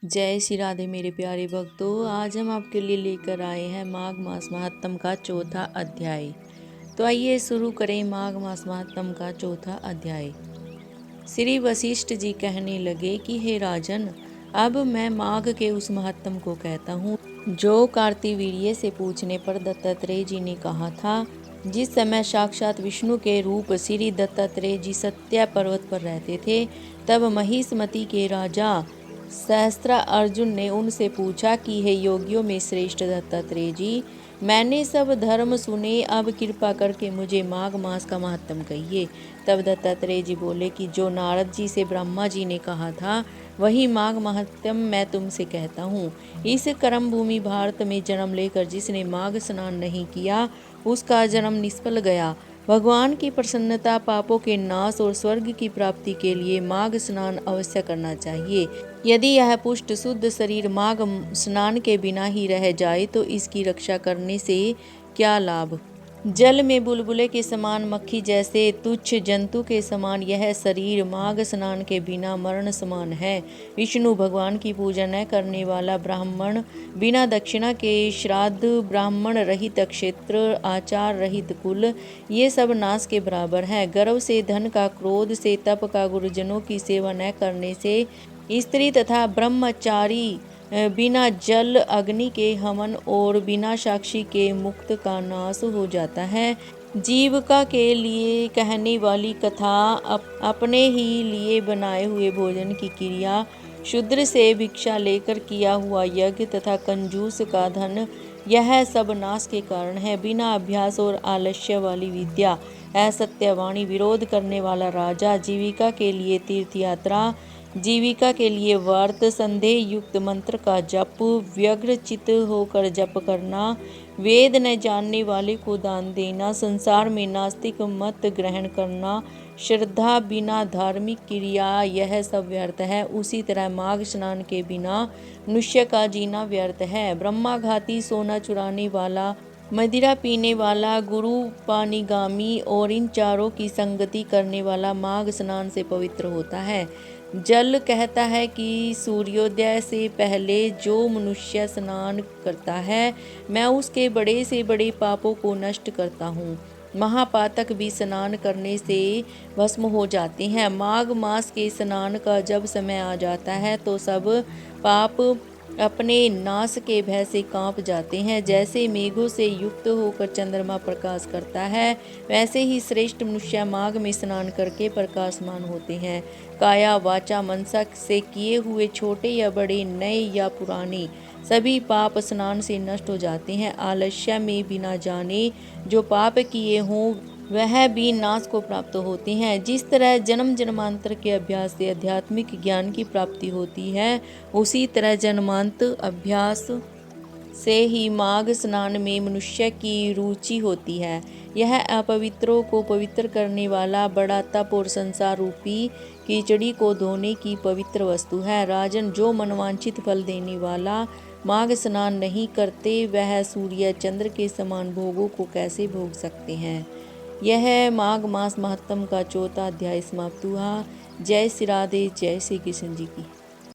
जय श्री राधे मेरे प्यारे भक्तों। आज हम आपके लिए लेकर आए हैं माघ मास महात्म का चौथा अध्याय। तो आइए शुरू करें माघ मास महात्म का चौथा अध्याय। श्री वशिष्ठ जी कहने लगे कि हे राजन, अब मैं माघ के उस महात्म को कहता हूँ जो कार्तिवीर्य से पूछने पर दत्तात्रेय जी ने कहा था। जिस समय साक्षात विष्णु के रूप श्री दत्तात्रेय जी सत्या पर्वत पर रहते थे, तब महिष्मति के राजा सहस्त्रा अर्जुन ने उनसे पूछा कि हे योगियों में श्रेष्ठ दत्तात्रेय जी, मैंने सब धर्म सुने, अब कृपा करके मुझे माघ मास का महात्म कहिए। तब दत्तात्रेय जी बोले कि जो नारद जी से ब्रह्मा जी ने कहा था वही माघ महात्म मैं तुमसे कहता हूँ। इस कर्म भूमि भारत में जन्म लेकर जिसने माघ स्नान नहीं किया उसका जन्म निष्फल गया। भगवान की प्रसन्नता, पापों के नाश और स्वर्ग की प्राप्ति के लिए माघ स्नान अवश्य करना चाहिए। यदि यह पुष्ट शुद्ध शरीर माघ स्नान के बिना ही रह जाए तो इसकी रक्षा करने से क्या लाभ। जल में बुलबुले के समान, मक्खी जैसे तुच्छ जंतु के समान यह शरीर माघ स्नान के बिना मरण समान है। विष्णु भगवान की पूजा न करने वाला ब्राह्मण, बिना दक्षिणा के श्राद्ध, ब्राह्मण रहित क्षेत्र, आचार रहित कुल, ये सब नाश के बराबर है। गर्व से, धन का, क्रोध से, तप का, गुरुजनों की सेवा न करने से, स्त्री तथा ब्रह्मचारी, बिना जल अग्नि के हवन और बिना साक्षी के मुक्त का नाश हो जाता है। जीविका के लिए कहने वाली कथा, अपने ही लिए बनाए हुए भोजन की क्रिया, शूद्र से भिक्षा लेकर किया हुआ यज्ञ तथा कंजूस का धन, यह सब नाश के कारण है। बिना अभ्यास और आलस्य वाली विद्या, असत्यवाणी, विरोध करने वाला राजा, जीविका के लिए तीर्थ यात्रा, जीविका के लिए व्रत, संदेह युक्त मंत्र का जप, व्यग्र चित्त होकर जप करना, वेद न जानने वाले को दान देना, संसार में नास्तिक मत ग्रहण करना, श्रद्धा बिना धार्मिक क्रिया, यह सब व्यर्थ है। उसी तरह माघ स्नान के बिना मनुष्य का जीना व्यर्थ है। ब्रह्माघाती, सोना चुराने वाला, मदिरा पीने वाला, गुरु पानीगामी और इन चारों की संगति करने वाला माघ स्नान से पवित्र होता है। जल कहता है कि सूर्योदय से पहले जो मनुष्य स्नान करता है, मैं उसके बड़े से बड़े पापों को नष्ट करता हूँ। महापातक भी स्नान करने से भस्म हो जाते हैं। माघ मास के स्नान का जब समय आ जाता है तो सब पाप अपने नाश के भय से कांप जाते हैं। जैसे मेघों से युक्त होकर चंद्रमा प्रकाश करता है, वैसे ही श्रेष्ठ मनुष्य माघ में स्नान करके प्रकाशमान होते हैं। काया वाचा मनसा से किए हुए छोटे या बड़े, नए या पुराने, सभी पाप स्नान से नष्ट हो जाते हैं। आलस्य में बिना जाने जो पाप किए हों वह भी नाश को प्राप्त होते हैं। जिस तरह जन्म जन्मांतर के अभ्यास से आध्यात्मिक ज्ञान की प्राप्ति होती है, उसी तरह जन्मांत अभ्यास से ही माघ स्नान में मनुष्य की रुचि होती है। यह अपवित्रों को पवित्र करने वाला बड़ा तप और संसार रूपी कीचड़ी को धोने की पवित्र वस्तु है। राजन, जो मनवांछित फल देने वाला माघ स्नान नहीं करते वह सूर्य चंद्र के समान भोगों को कैसे भोग सकते हैं। यह माघ मास महात्म का चौथा अध्याय समाप्त हुआ। जय श्री राधे, जय श्री कृष्ण जी की।